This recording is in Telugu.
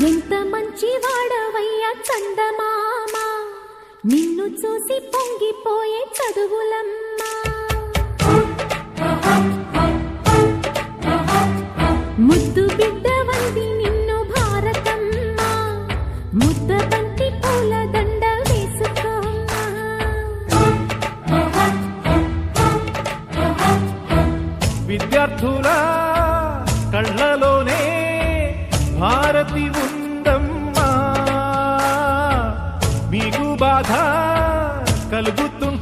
ఎంత మంచి వాడవయ్యా చందమామ, నిన్ను చూసి పొంగిపోయే చదువులమ్మా. ముద్దు బిడ్డ వంది నిన్ను భారతమ్మ, ముద్ద బంతి పూల దండ వేసుకోమ్మా. విద్యార్థుల కళ్ళలోనే భారతి ఉందమ్మా, మీకు బాధ కలుగుతుంది